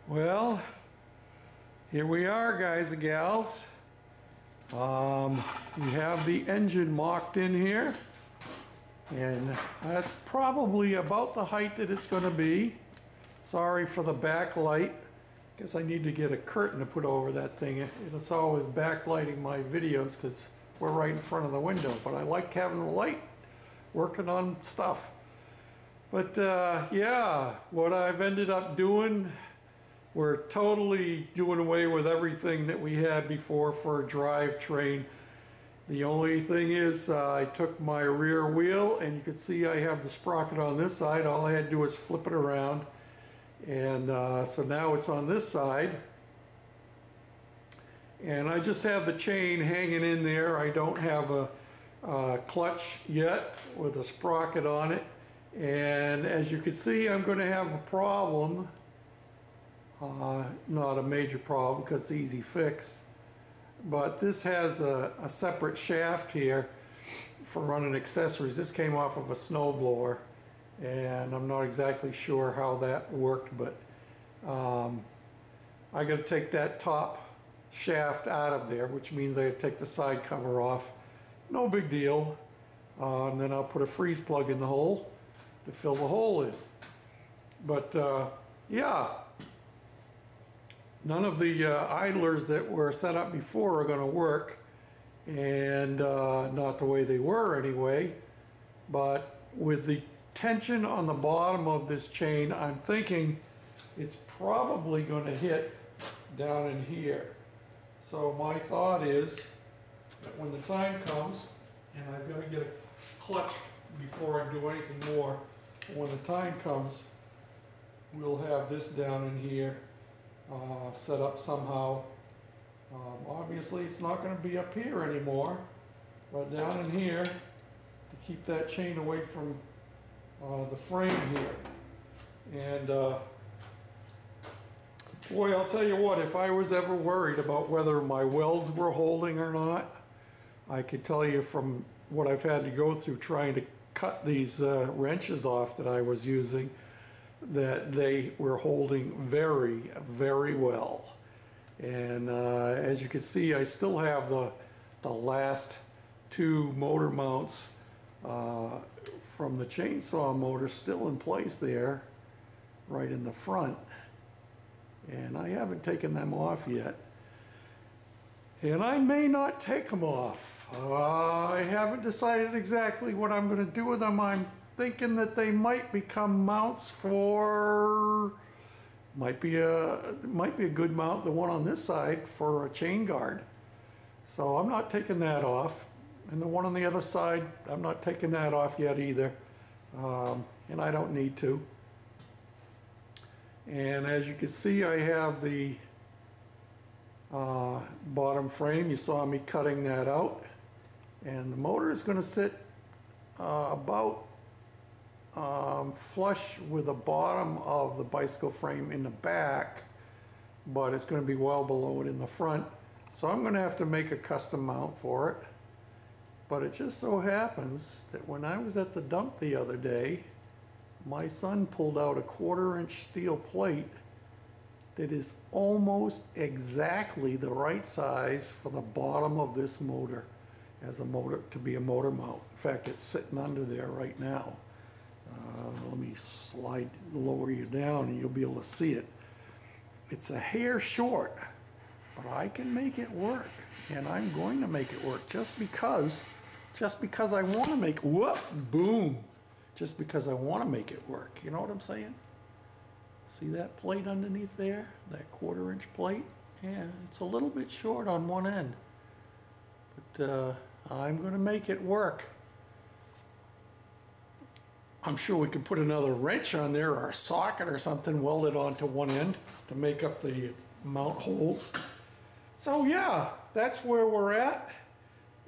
Well, here we are, guys and gals. We have the engine mocked in here, and that's probably about the height that it's going to be. Sorry for the backlight. Guess I need to get a curtain to put over that thing. It's always backlighting my videos because we're right in front of the window, but I like having the light working on stuff. But yeah, what I've ended up doing, we're totally doing away with everything that we had before for a drivetrain. The only thing is I took my rear wheel, and you can see I have the sprocket on this side. All I had to do was flip it around, and so now it's on this side. And I just have the chain hanging in there. I don't have a clutch yet with a sprocket on it. And as you can see, I'm going to have a problem. Not a major problem because it's easy fix. But this has a separate shaft here for running accessories. This came off of a snowblower, and I'm not exactly sure how that worked, but I got to take that top shaft out of there, which means I got to take the side cover off. No big deal. And then I'll put a freeze plug in the hole to fill the hole in. But yeah, none of the idlers that were set up before are going to work, and not the way they were anyway. But with the tension on the bottom of this chain, I'm thinking it's probably going to hit down in here. So my thought is that when the time comes, and I've got to get a clutch before I do anything more, when the time comes, we'll have this down in here set up somehow. Obviously it's not going to be up here anymore, but down in here to keep that chain away from the frame here. And boy, I'll tell you what, if I was ever worried about whether my welds were holding or not, I could tell you from what I've had to go through trying to cut these wrenches off that I was using, that they were holding very, very well. And as you can see, I still have the last two motor mounts from the chainsaw motor still in place there, right in the front. And I haven't taken them off yet. And I may not take them off. I haven't decided exactly what I'm going to do with them. I'm thinking that they might become mounts for, might be a good mount, the one on this side, for a chain guard. So I'm not taking that off. And the one on the other side, I'm not taking that off yet either. And I don't need to. And as you can see, I have the bottom frame. You saw me cutting that out. And the motor is going to sit about flush with the bottom of the bicycle frame in the back, but it's going to be well below it in the front. So I'm going to have to make a custom mount for it. But it just so happens that when I was at the dump the other day, my son pulled out a 1/4-inch steel plate that is almost exactly the right size for the bottom of this motor as a motor, to be a motor mount. In fact, it's sitting under there right now. Let me lower you down and you'll be able to see it. It's a hair short, but I can make it work, and I'm going to make it work just because I want to make, whoop, boom, just because I want to make it work. You know what I'm saying? See that plate underneath there? That 1/4-inch plate? Yeah, it's a little bit short on one end, but I'm going to make it work. I'm sure we could put another wrench on there or a socket or something welded onto one end to make up the mount holes. So yeah, that's where we're at.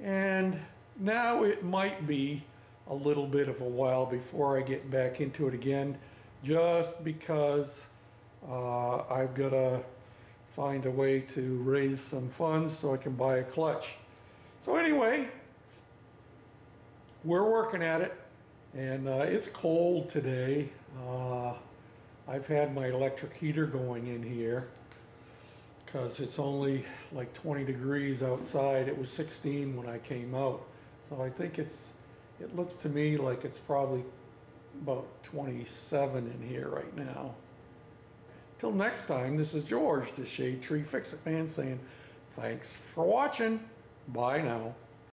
And now it might be a little bit of a while before I get back into it again, just because I've got to find a way to raise some funds so I can buy a clutch. So anyway, we're working at it, and it's cold today. I've had my electric heater going in here because it's only like 20 degrees outside. It was 16 when I came out. So I think it looks to me like it's probably about 27 in here right now. Till next time, this is George, the Shade Tree Fix-It Man, saying thanks for watching. Bye now.